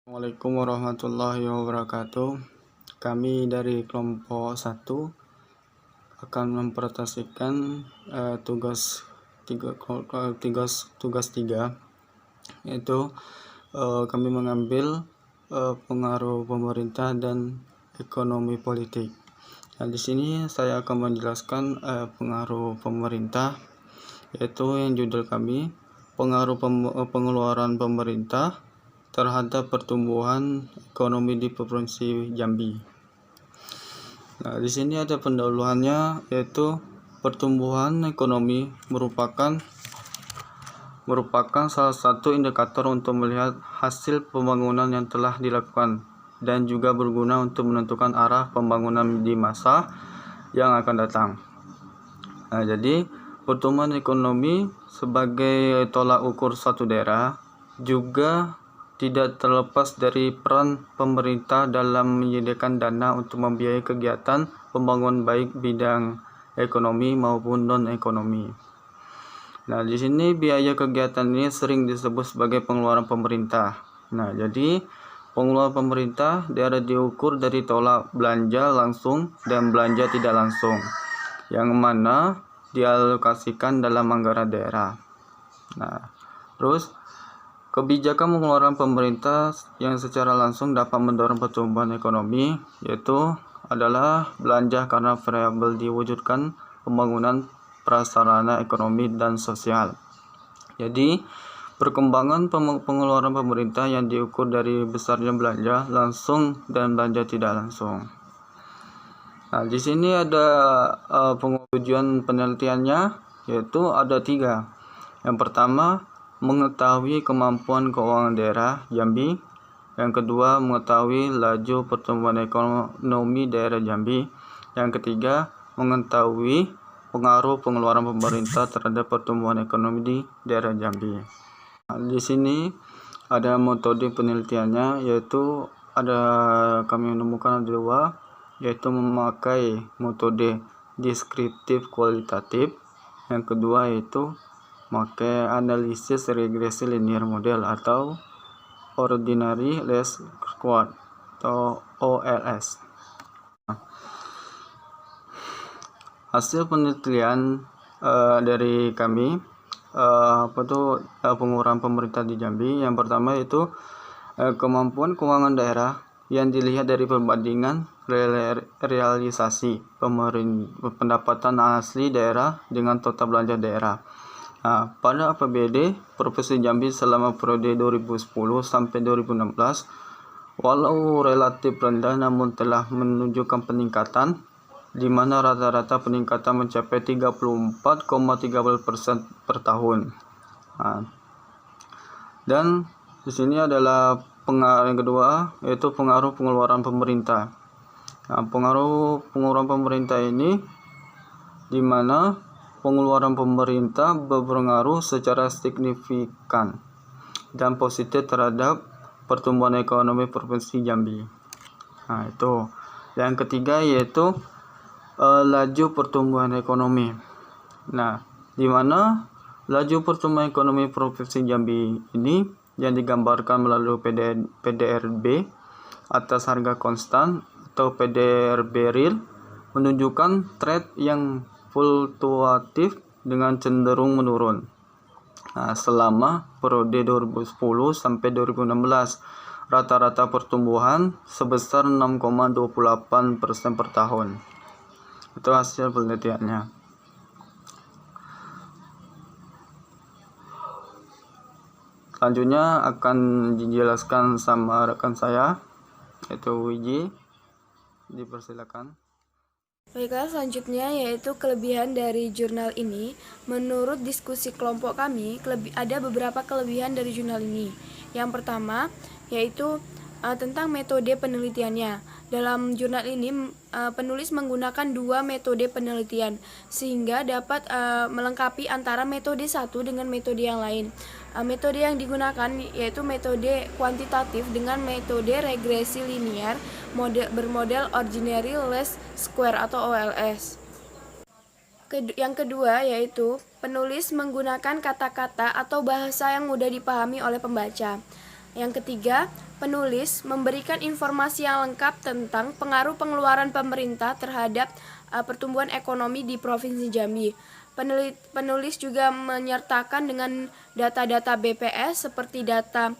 Assalamualaikum warahmatullahi wabarakatuh. Kami dari kelompok 1 akan mempresentasikan tugas 3, yaitu kami mengambil pengaruh pemerintah dan ekonomi politik. Nah, di sini saya akan menjelaskan pengaruh pemerintah, yaitu yang judul kami pengaruh pengeluaran pemerintah terhadap pertumbuhan ekonomi di Provinsi Jambi. Nah, di sini ada pendahuluannya, yaitu pertumbuhan ekonomi merupakan salah satu indikator untuk melihat hasil pembangunan yang telah dilakukan dan juga berguna untuk menentukan arah pembangunan di masa yang akan datang. Nah, jadi pertumbuhan ekonomi sebagai tolak ukur suatu daerah juga tidak terlepas dari peran pemerintah dalam menyediakan dana untuk membiayai kegiatan pembangunan baik bidang ekonomi maupun non-ekonomi. Nah, di sini biaya kegiatan ini sering disebut sebagai pengeluaran pemerintah. Nah, jadi pengeluaran pemerintah daerah diukur dari tolak belanja langsung dan belanja tidak langsung, yang mana dialokasikan dalam anggaran daerah. Nah, terus kebijakan pengeluaran pemerintah yang secara langsung dapat mendorong pertumbuhan ekonomi, yaitu adalah belanja karena variabel diwujudkan pembangunan prasarana ekonomi dan sosial. Jadi, perkembangan pengeluaran pemerintah yang diukur dari besarnya belanja langsung dan belanja tidak langsung. Nah, di sini ada tujuan penelitiannya, yaitu ada 3. Yang pertama, mengetahui kemampuan keuangan daerah Jambi. Yang kedua, mengetahui laju pertumbuhan ekonomi daerah Jambi. Yang ketiga, mengetahui pengaruh pengeluaran pemerintah terhadap pertumbuhan ekonomi di daerah Jambi. Nah, di sini ada metode penelitiannya, yaitu kami menemukan ada 2, yaitu memakai metode deskriptif kualitatif. Yang kedua yaitu memakai analisis regresi linear model atau ordinary least squared atau OLS. Hasil penelitian dari kami pengeluaran pemerintah di Jambi. Yang pertama yaitu kemampuan keuangan daerah yang dilihat dari perbandingan realisasi pendapatan asli daerah dengan total belanja daerah. Nah, pada APBD Provinsi Jambi selama periode 2010 sampai 2016, walau relatif rendah namun telah menunjukkan peningkatan, di mana rata-rata peningkatan mencapai 34,13% per tahun. Nah, dan di sini adalah pengaruh yang kedua, yaitu pengaruh pengeluaran pemerintah. Nah, pengaruh pengeluaran pemerintah ini di mana pengeluaran pemerintah berpengaruh secara signifikan dan positif terhadap pertumbuhan ekonomi Provinsi Jambi. Nah, itu. Yang ketiga yaitu laju pertumbuhan ekonomi. Nah, di mana laju pertumbuhan ekonomi Provinsi Jambi ini yang digambarkan melalui PDRB atas harga konstan atau PDRB real menunjukkan tren yang fluktuatif dengan cenderung menurun. Nah, selama periode 2010 sampai 2016, rata-rata pertumbuhan sebesar 6,28% per tahun. Itu hasil penelitiannya. Selanjutnya akan dijelaskan sama rekan saya, yaitu Wiji. Dipersilakan. Baiklah, selanjutnya yaitu kelebihan dari jurnal ini. Menurut diskusi kelompok kami, ada beberapa kelebihan dari jurnal ini. Yang pertama yaitu tentang metode penelitiannya. Dalam jurnal ini penulis menggunakan 2 metode penelitian sehingga dapat melengkapi antara metode satu dengan metode yang lain. Metode yang digunakan yaitu metode kuantitatif dengan metode regresi linear bermodel ordinary least square atau OLS. Yang kedua yaitu penulis menggunakan kata-kata atau bahasa yang mudah dipahami oleh pembaca. Yang ketiga, penulis memberikan informasi yang lengkap tentang pengaruh pengeluaran pemerintah terhadap pertumbuhan ekonomi di Provinsi Jambi. Penulis juga menyertakan dengan data-data BPS seperti data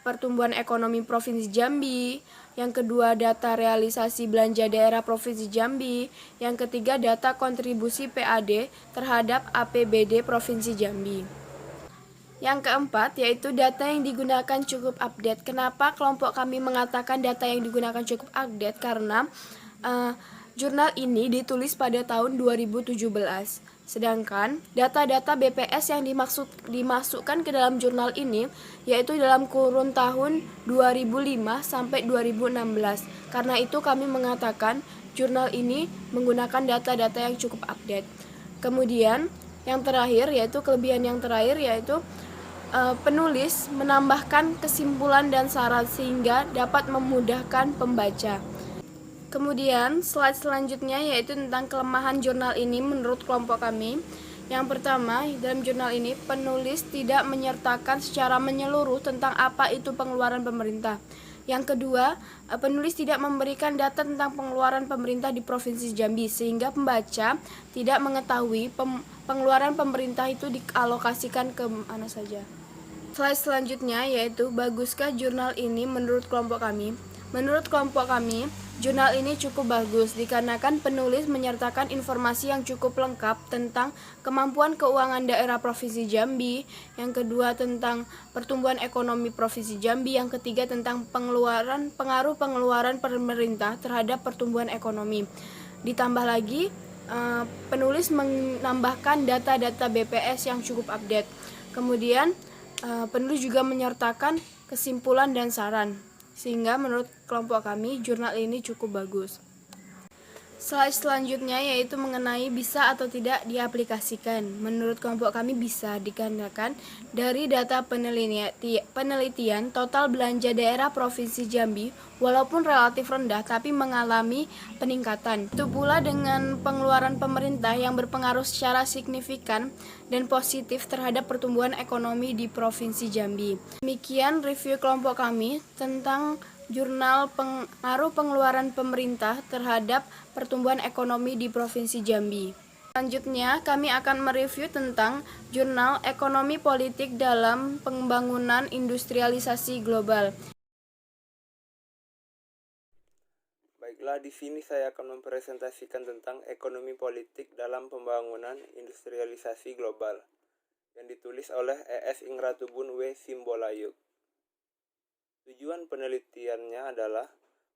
pertumbuhan ekonomi Provinsi Jambi, yang kedua data realisasi belanja daerah Provinsi Jambi, yang ketiga data kontribusi PAD terhadap APBD Provinsi Jambi. Yang keempat, yaitu data yang digunakan cukup update. Kenapa kelompok kami mengatakan data yang digunakan cukup update? Karena jurnal ini ditulis pada tahun 2017. Sedangkan data-data BPS yang dimasukkan ke dalam jurnal ini yaitu dalam kurun tahun 2005 sampai 2016. Karena itu kami mengatakan jurnal ini menggunakan data-data yang cukup update. Kemudian yang terakhir yaitu kelebihan yang terakhir yaitu penulis menambahkan kesimpulan dan saran sehingga dapat memudahkan pembaca. Kemudian slide selanjutnya yaitu tentang kelemahan jurnal ini menurut kelompok kami. Yang pertama, dalam jurnal ini penulis tidak menyertakan secara menyeluruh tentang apa itu pengeluaran pemerintah. Yang kedua, penulis tidak memberikan data tentang pengeluaran pemerintah di Provinsi Jambi sehingga pembaca tidak mengetahui pengeluaran pemerintah itu dialokasikan ke mana saja. Slide selanjutnya yaitu baguskah jurnal ini menurut kelompok kami? Menurut kelompok kami, jurnal ini cukup bagus dikarenakan penulis menyertakan informasi yang cukup lengkap tentang kemampuan keuangan daerah Provinsi Jambi, yang kedua tentang pertumbuhan ekonomi Provinsi Jambi, yang ketiga tentang pengaruh pengeluaran pemerintah terhadap pertumbuhan ekonomi. Ditambah lagi, penulis menambahkan data-data BPS yang cukup update. Kemudian penulis juga menyertakan kesimpulan dan saran, sehingga menurut kelompok kami jurnal ini cukup bagus. Slide selanjutnya yaitu mengenai bisa atau tidak diaplikasikan. Menurut kelompok kami bisa dikarenakan dari data penelitian total belanja daerah Provinsi Jambi walaupun relatif rendah tapi mengalami peningkatan. Itu pula dengan pengeluaran pemerintah yang berpengaruh secara signifikan dan positif terhadap pertumbuhan ekonomi di Provinsi Jambi. Demikian review kelompok kami tentang jurnal pengaruh pengeluaran pemerintah terhadap pertumbuhan ekonomi di Provinsi Jambi. Selanjutnya, kami akan mereview tentang jurnal ekonomi politik dalam pembangunan industrialisasi global. Baiklah, di sini saya akan mempresentasikan tentang ekonomi politik dalam pembangunan industrialisasi global yang ditulis oleh E.S. Ingratubun W. Simbolayuk. Tujuan penelitiannya adalah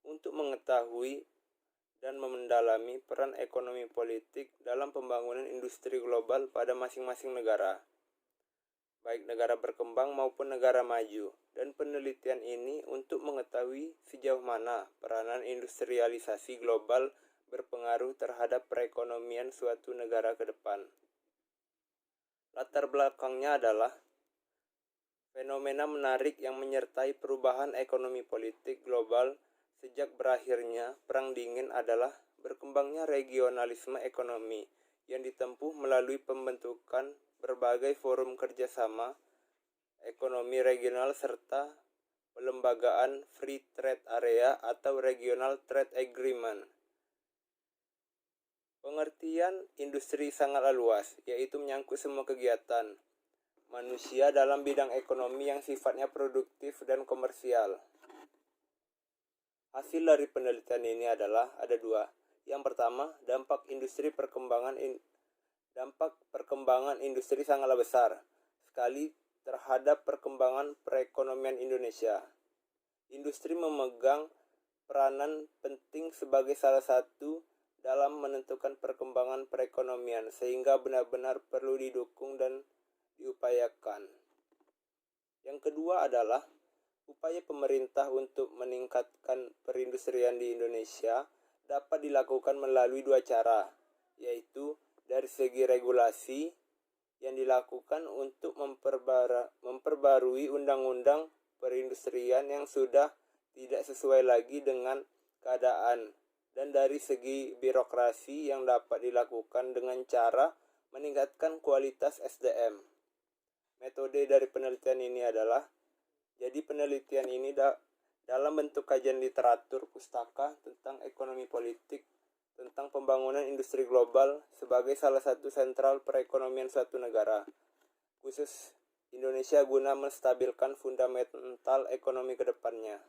untuk mengetahui dan mendalami peran ekonomi politik dalam pembangunan industri global pada masing-masing negara, baik negara berkembang maupun negara maju, dan penelitian ini untuk mengetahui sejauh mana peranan industrialisasi global berpengaruh terhadap perekonomian suatu negara ke depan. Latar belakangnya adalah fenomena menarik yang menyertai perubahan ekonomi politik global sejak berakhirnya Perang Dingin adalah berkembangnya regionalisme ekonomi yang ditempuh melalui pembentukan berbagai forum kerjasama ekonomi regional serta pelembagaan Free Trade Area atau Regional Trade Agreement. Pengertian industri sangatlah luas, yaitu menyangkut semua kegiatan manusia dalam bidang ekonomi yang sifatnya produktif dan komersial. Hasil dari penelitian ini adalah ada dua. Yang pertama, dampak perkembangan industri sangatlah besar sekali terhadap perkembangan perekonomian Indonesia. Industri memegang peranan penting sebagai salah satu dalam menentukan perkembangan perekonomian sehingga benar-benar perlu didukung dan diupayakan. Yang kedua adalah upaya pemerintah untuk meningkatkan perindustrian di Indonesia dapat dilakukan melalui dua cara, yaitu dari segi regulasi yang dilakukan untuk memperbarui undang-undang perindustrian yang sudah tidak sesuai lagi dengan keadaan, dan dari segi birokrasi yang dapat dilakukan dengan cara meningkatkan kualitas SDM. Metode dari penelitian ini adalah Jadi penelitian ini dalam bentuk kajian literatur pustaka tentang ekonomi politik, tentang pembangunan industri global sebagai salah satu sentral perekonomian suatu negara, khusus Indonesia guna menstabilkan fundamental ekonomi ke depannya.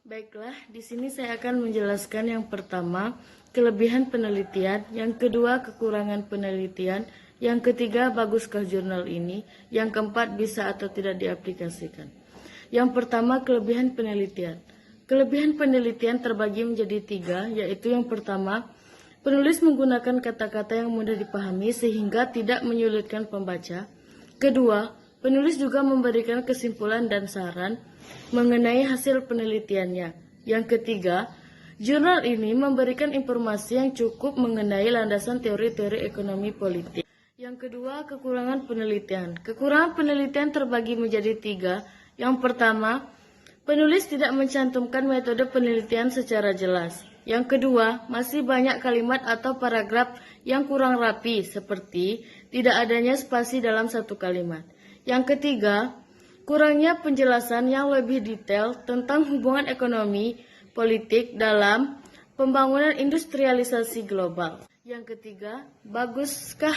Baiklah, di sini saya akan menjelaskan yang pertama, kelebihan penelitian, yang kedua, kekurangan penelitian, yang ketiga, baguskah jurnal ini, yang keempat, bisa atau tidak diaplikasikan. Yang pertama, kelebihan penelitian. Kelebihan penelitian terbagi menjadi 3, yaitu yang pertama, penulis menggunakan kata-kata yang mudah dipahami sehingga tidak menyulitkan pembaca. Kedua, penulis juga memberikan kesimpulan dan saran mengenai hasil penelitiannya. Yang ketiga, jurnal ini memberikan informasi yang cukup mengenai landasan teori-teori ekonomi politik. Yang kedua, kekurangan penelitian. Kekurangan penelitian terbagi menjadi 3. Yang pertama, penulis tidak mencantumkan metode penelitian secara jelas. Yang kedua, masih banyak kalimat atau paragraf yang kurang rapi, seperti tidak adanya spasi dalam satu kalimat. Yang ketiga, kurangnya penjelasan yang lebih detail tentang hubungan ekonomi politik dalam pembangunan industrialisasi global. Yang ketiga, baguskah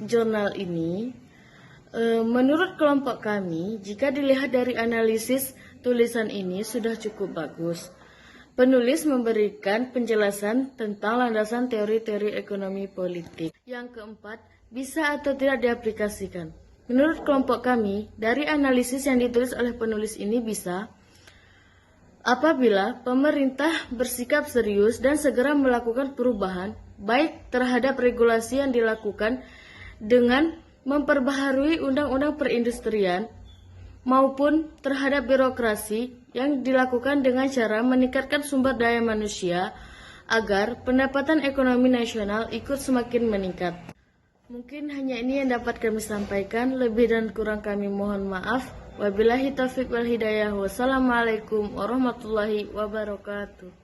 jurnal ini? Menurut kelompok kami, jika dilihat dari analisis tulisan ini sudah cukup bagus. Penulis memberikan penjelasan tentang landasan teori-teori ekonomi politik. Yang keempat, bisa atau tidak diaplikasikan. Menurut kelompok kami, dari analisis yang ditulis oleh penulis ini bisa apabila pemerintah bersikap serius dan segera melakukan perubahan, baik terhadap regulasi yang dilakukan dengan memperbaharui undang-undang perindustrian, maupun terhadap birokrasi yang dilakukan dengan cara meningkatkan sumber daya manusia agar pendapatan ekonomi nasional ikut semakin meningkat. Mungkin hanya ini yang dapat kami sampaikan, lebih dan kurang kami mohon maaf. Wabillahi taufiq wal hidayah. Wassalamualaikum warahmatullahi wabarakatuh.